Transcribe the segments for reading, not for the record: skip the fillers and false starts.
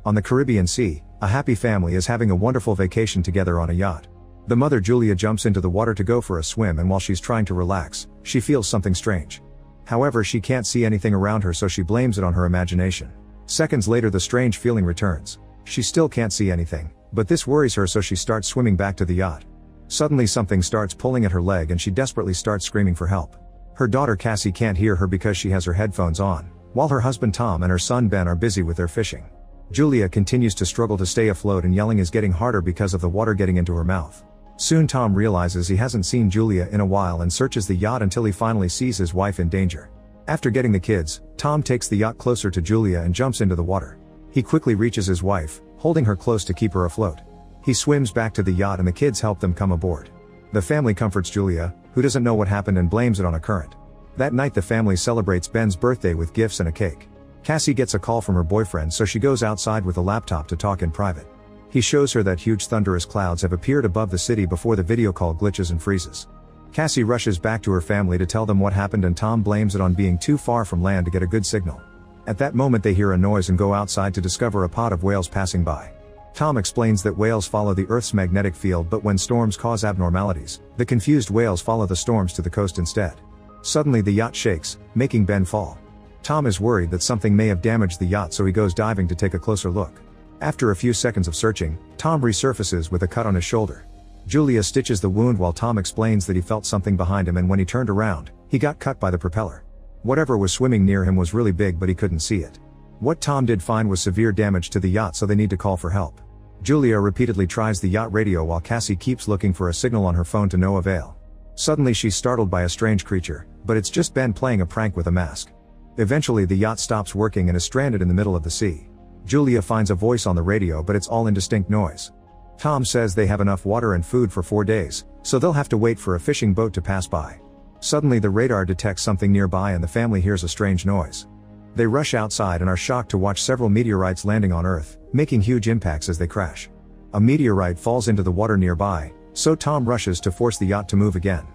On the Caribbean Sea, a happy family is having a wonderful vacation together on a yacht. The mother Julia jumps into the water to go for a swim, and while she's trying to relax, she feels something strange. However, she can't see anything around her, so she blames it on her imagination. Seconds later, the strange feeling returns. She still can't see anything, but this worries her, so she starts swimming back to the yacht. Suddenly something starts pulling at her leg and she desperately starts screaming for help. Her daughter Cassie can't hear her because she has her headphones on, while her husband Tom and her son Ben are busy with their fishing. Julia continues to struggle to stay afloat, and yelling is getting harder because of the water getting into her mouth. Soon Tom realizes he hasn't seen Julia in a while and searches the yacht until he finally sees his wife in danger. After getting the kids, Tom takes the yacht closer to Julia and jumps into the water. He quickly reaches his wife, holding her close to keep her afloat. He swims back to the yacht and the kids help them come aboard. The family comforts Julia, who doesn't know what happened, and blames it on a current. That night the family celebrates Ben's birthday with gifts and a cake. Cassie gets a call from her boyfriend, so she goes outside with a laptop to talk in private. He shows her that huge thunderous clouds have appeared above the city before the video call glitches and freezes. Cassie rushes back to her family to tell them what happened, and Tom blames it on being too far from land to get a good signal. At that moment they hear a noise and go outside to discover a pod of whales passing by. Tom explains that whales follow the Earth's magnetic field, but when storms cause abnormalities, the confused whales follow the storms to the coast instead. Suddenly the yacht shakes, making Ben fall. Tom is worried that something may have damaged the yacht, so he goes diving to take a closer look. After a few seconds of searching, Tom resurfaces with a cut on his shoulder. Julia stitches the wound while Tom explains that he felt something behind him, and when he turned around, he got cut by the propeller. Whatever was swimming near him was really big, but he couldn't see it. What Tom did find was severe damage to the yacht, so they need to call for help. Julia repeatedly tries the yacht radio while Cassie keeps looking for a signal on her phone to no avail. Suddenly she's startled by a strange creature, but it's just Ben playing a prank with a mask. Eventually the yacht stops working and is stranded in the middle of the sea. Julia finds a voice on the radio, but it's all indistinct noise. Tom says they have enough water and food for 4 days, so they'll have to wait for a fishing boat to pass by. Suddenly the radar detects something nearby and the family hears a strange noise. They rush outside and are shocked to watch several meteorites landing on Earth, making huge impacts as they crash. A meteorite falls into the water nearby, so Tom rushes to force the yacht to move again.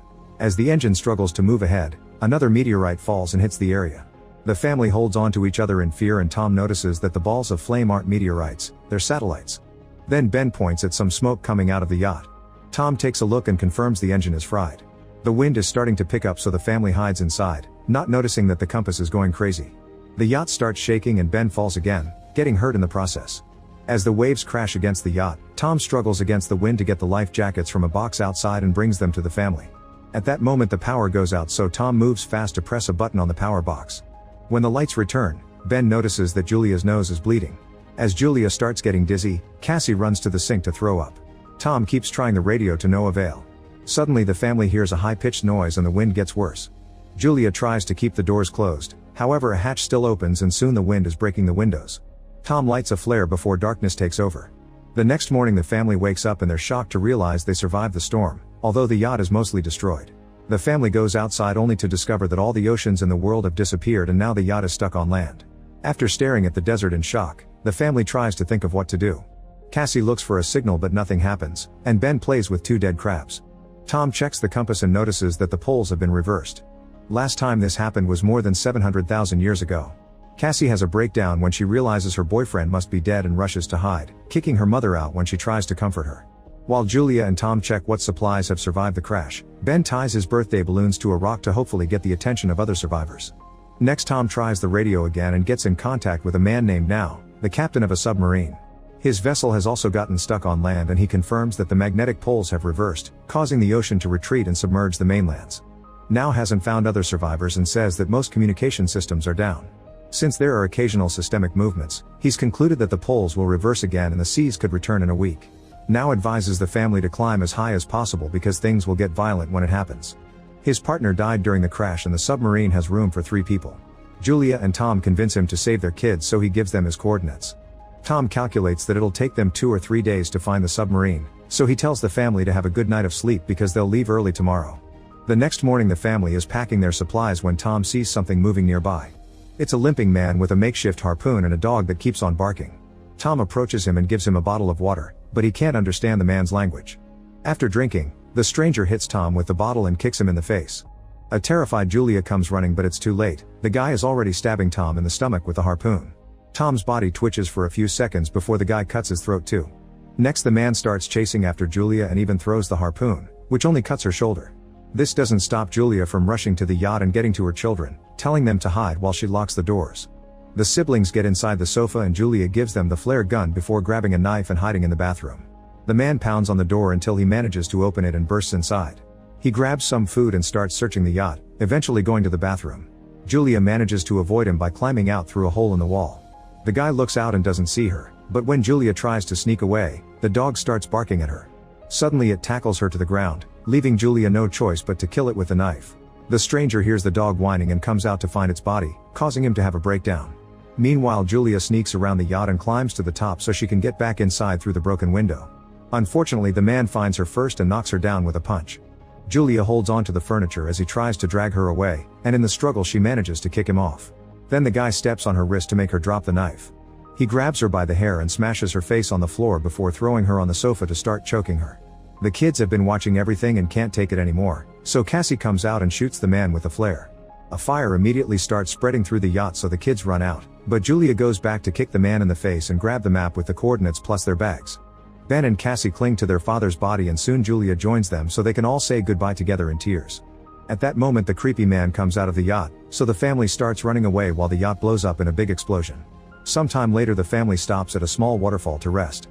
As the engine struggles to move ahead, another meteorite falls and hits the area. The family holds on to each other in fear, and Tom notices that the balls of flame aren't meteorites, they're satellites. Then Ben points at some smoke coming out of the yacht. Tom takes a look and confirms the engine is fried. The wind is starting to pick up, so the family hides inside, not noticing that the compass is going crazy. The yacht starts shaking and Ben falls again, getting hurt in the process. As the waves crash against the yacht, Tom struggles against the wind to get the life jackets from a box outside and brings them to the family. At that moment the power goes out, so Tom moves fast to press a button on the power box. When the lights return, Ben notices that Julia's nose is bleeding. As Julia starts getting dizzy, Cassie runs to the sink to throw up. Tom keeps trying the radio to no avail. Suddenly the family hears a high-pitched noise and the wind gets worse. Julia tries to keep the doors closed, however a hatch still opens and soon the wind is breaking the windows. Tom lights a flare before darkness takes over. The next morning the family wakes up and they're shocked to realize they survived the storm, although the yacht is mostly destroyed. The family goes outside only to discover that all the oceans in the world have disappeared and now the yacht is stuck on land. After staring at the desert in shock, the family tries to think of what to do. Cassie looks for a signal but nothing happens, and Ben plays with 2 dead crabs. Tom checks the compass and notices that the poles have been reversed. Last time this happened was more than 700,000 years ago. Cassie has a breakdown when she realizes her boyfriend must be dead and rushes to hide, kicking her mother out when she tries to comfort her. While Julia and Tom check what supplies have survived the crash, Ben ties his birthday balloons to a rock to hopefully get the attention of other survivors. Next Tom tries the radio again and gets in contact with a man named Now, the captain of a submarine. His vessel has also gotten stuck on land and he confirms that the magnetic poles have reversed, causing the ocean to retreat and submerge the mainlands. Now hasn't found other survivors and says that most communication systems are down. Since there are occasional systemic movements, he's concluded that the poles will reverse again and the seas could return in a week. Now advises the family to climb as high as possible because things will get violent when it happens. His partner died during the crash and the submarine has room for 3 people. Julia and Tom convince him to save their kids, so he gives them his coordinates. Tom calculates that it'll take them 2 or 3 days to find the submarine, so he tells the family to have a good night of sleep because they'll leave early tomorrow. The next morning the family is packing their supplies when Tom sees something moving nearby. It's a limping man with a makeshift harpoon and a dog that keeps on barking. Tom approaches him and gives him a bottle of water, but he can't understand the man's language. After drinking, the stranger hits Tom with the bottle and kicks him in the face. A terrified Julia comes running, but it's too late, the guy is already stabbing Tom in the stomach with the harpoon. Tom's body twitches for a few seconds before the guy cuts his throat too. Next the man starts chasing after Julia and even throws the harpoon, which only cuts her shoulder. This doesn't stop Julia from rushing to the yacht and getting to her children, telling them to hide while she locks the doors. The siblings get inside the sofa and Julia gives them the flare gun before grabbing a knife and hiding in the bathroom. The man pounds on the door until he manages to open it and bursts inside. He grabs some food and starts searching the yacht, eventually going to the bathroom. Julia manages to avoid him by climbing out through a hole in the wall. The guy looks out and doesn't see her, but when Julia tries to sneak away, the dog starts barking at her. Suddenly it tackles her to the ground, leaving Julia no choice but to kill it with the knife. The stranger hears the dog whining and comes out to find its body, causing him to have a breakdown. Meanwhile Julia sneaks around the yacht and climbs to the top so she can get back inside through the broken window. Unfortunately the man finds her first and knocks her down with a punch. Julia holds on to the furniture as he tries to drag her away, and in the struggle she manages to kick him off. Then the guy steps on her wrist to make her drop the knife. He grabs her by the hair and smashes her face on the floor before throwing her on the sofa to start choking her. The kids have been watching everything and can't take it anymore, so Cassie comes out and shoots the man with a flare. A fire immediately starts spreading through the yacht so the kids run out, but Julia goes back to kick the man in the face and grab the map with the coordinates plus their bags. Ben and Cassie cling to their father's body and soon Julia joins them so they can all say goodbye together in tears. At that moment the creepy man comes out of the yacht, so the family starts running away while the yacht blows up in a big explosion. Sometime later the family stops at a small waterfall to rest.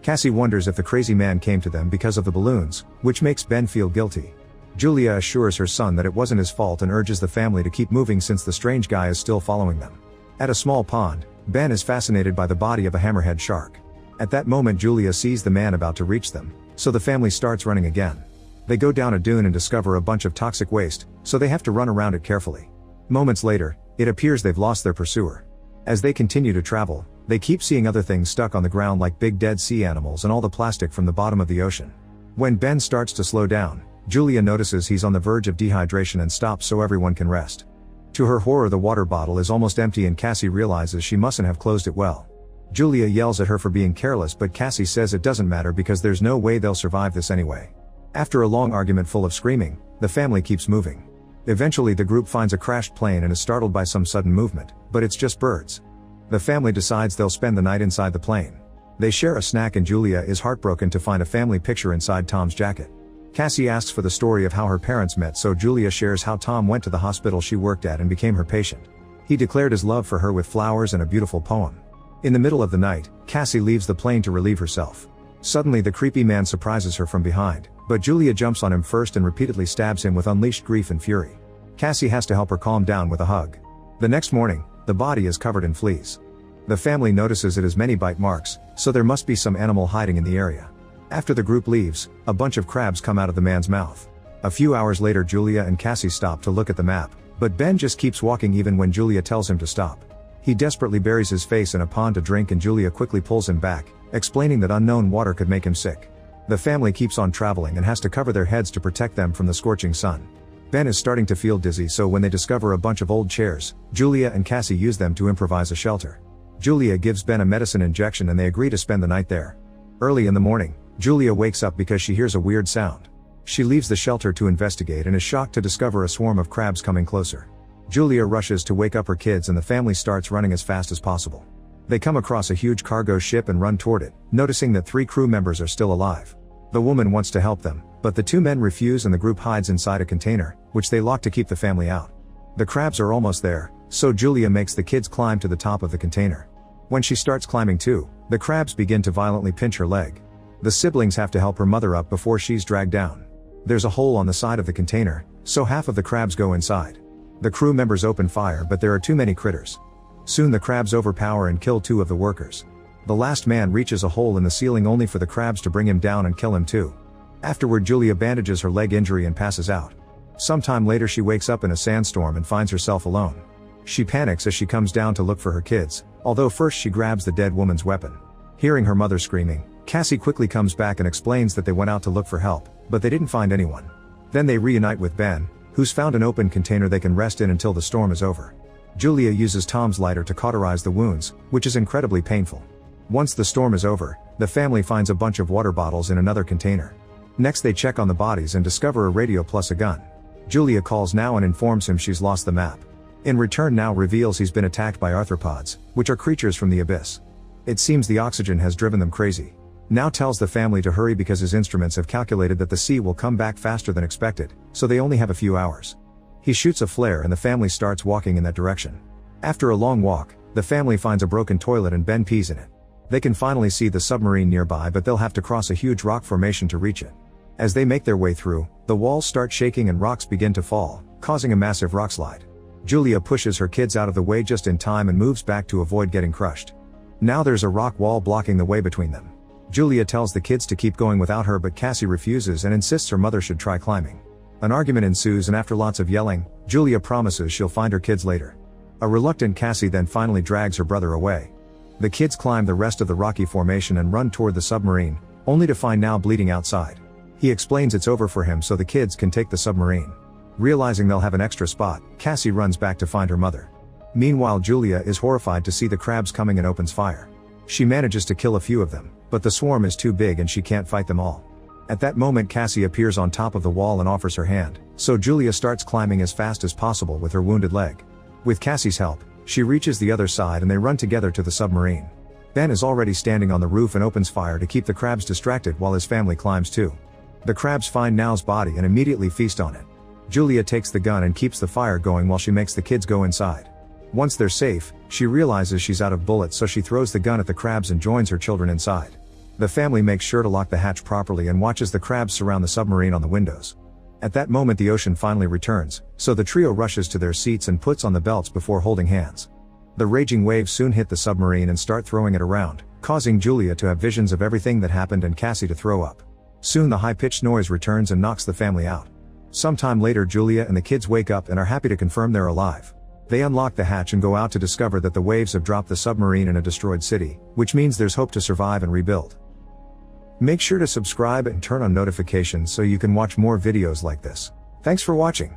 Cassie wonders if the crazy man came to them because of the balloons, which makes Ben feel guilty. Julia assures her son that it wasn't his fault and urges the family to keep moving since the strange guy is still following them. At a small pond, Ben is fascinated by the body of a hammerhead shark. At that moment Julia sees the man about to reach them, so the family starts running again. They go down a dune and discover a bunch of toxic waste, so they have to run around it carefully. Moments later, it appears they've lost their pursuer. As they continue to travel, they keep seeing other things stuck on the ground like big dead sea animals and all the plastic from the bottom of the ocean. When Ben starts to slow down, Julia notices he's on the verge of dehydration and stops so everyone can rest. To her horror the water bottle is almost empty and Cassie realizes she mustn't have closed it well. Julia yells at her for being careless but Cassie says it doesn't matter because there's no way they'll survive this anyway. After a long argument full of screaming, the family keeps moving. Eventually the group finds a crashed plane and is startled by some sudden movement, but it's just birds. The family decides they'll spend the night inside the plane. They share a snack and Julia is heartbroken to find a family picture inside Tom's jacket. Cassie asks for the story of how her parents met so Julia shares how Tom went to the hospital she worked at and became her patient. He declared his love for her with flowers and a beautiful poem. In the middle of the night, Cassie leaves the plane to relieve herself. Suddenly the creepy man surprises her from behind, but Julia jumps on him first and repeatedly stabs him with unleashed grief and fury. Cassie has to help her calm down with a hug. The next morning, the body is covered in fleas. The family notices it has many bite marks, so there must be some animal hiding in the area. After the group leaves, a bunch of crabs come out of the man's mouth. A few hours later Julia and Cassie stop to look at the map, but Ben just keeps walking even when Julia tells him to stop. He desperately buries his face in a pond to drink and Julia quickly pulls him back, explaining that unknown water could make him sick. The family keeps on traveling and has to cover their heads to protect them from the scorching sun. Ben is starting to feel dizzy so when they discover a bunch of old chairs, Julia and Cassie use them to improvise a shelter. Julia gives Ben a medicine injection and they agree to spend the night there. Early in the morning, Julia wakes up because she hears a weird sound. She leaves the shelter to investigate and is shocked to discover a swarm of crabs coming closer. Julia rushes to wake up her kids and the family starts running as fast as possible. They come across a huge cargo ship and run toward it, noticing that 3 crew members are still alive. The woman wants to help them, but the 2 men refuse and the group hides inside a container, which they lock to keep the family out. The crabs are almost there, so Julia makes the kids climb to the top of the container. When she starts climbing too, the crabs begin to violently pinch her leg. The siblings have to help her mother up before she's dragged down. There's a hole on the side of the container, so half of the crabs go inside. The crew members open fire but there are too many critters. Soon the crabs overpower and kill 2 of the workers. The last man reaches a hole in the ceiling only for the crabs to bring him down and kill him too. Afterward Julia bandages her leg injury and passes out. Sometime later she wakes up in a sandstorm and finds herself alone. She panics as she comes down to look for her kids, although first she grabs the dead woman's weapon. Hearing her mother screaming, Cassie quickly comes back and explains that they went out to look for help, but they didn't find anyone. Then they reunite with Ben, who's found an open container they can rest in until the storm is over. Julia uses Tom's lighter to cauterize the wounds, which is incredibly painful. Once the storm is over, the family finds a bunch of water bottles in another container. Next they check on the bodies and discover a radio plus a gun. Julia calls now and informs him she's lost the map. In return now reveals he's been attacked by arthropods, which are creatures from the abyss. It seems the oxygen has driven them crazy. Now tells the family to hurry because his instruments have calculated that the sea will come back faster than expected, so they only have a few hours. He shoots a flare and the family starts walking in that direction. After a long walk, the family finds a broken toilet and Ben pees in it. They can finally see the submarine nearby, but they'll have to cross a huge rock formation to reach it. As they make their way through, the walls start shaking and rocks begin to fall, causing a massive rock slide. Julia pushes her kids out of the way just in time and moves back to avoid getting crushed. Now there's a rock wall blocking the way between them. Julia tells the kids to keep going without her, but Cassie refuses and insists her mother should try climbing. An argument ensues, and after lots of yelling, Julia promises she'll find her kids later. A reluctant Cassie then finally drags her brother away. The kids climb the rest of the rocky formation and run toward the submarine, only to find now bleeding outside. He explains it's over for him so the kids can take the submarine. Realizing they'll have an extra spot, Cassie runs back to find her mother. Meanwhile, Julia is horrified to see the crabs coming and opens fire. She manages to kill a few of them, but the swarm is too big and she can't fight them all. At that moment, Cassie appears on top of the wall and offers her hand, so Julia starts climbing as fast as possible with her wounded leg. With Cassie's help, she reaches the other side and they run together to the submarine. Ben is already standing on the roof and opens fire to keep the crabs distracted while his family climbs too. The crabs find Now's body and immediately feast on it. Julia takes the gun and keeps the fire going while she makes the kids go inside. Once they're safe, she realizes she's out of bullets, so she throws the gun at the crabs and joins her children inside. The family makes sure to lock the hatch properly and watches the crabs surround the submarine on the windows. At that moment the ocean finally returns, so the trio rushes to their seats and puts on the belts before holding hands. The raging waves soon hit the submarine and start throwing it around, causing Julia to have visions of everything that happened and Cassie to throw up. Soon the high-pitched noise returns and knocks the family out. Sometime later, Julia and the kids wake up and are happy to confirm they're alive. They unlock the hatch and go out to discover that the waves have dropped the submarine in a destroyed city, which means there's hope to survive and rebuild. Make sure to subscribe and turn on notifications so you can watch more videos like this. Thanks for watching.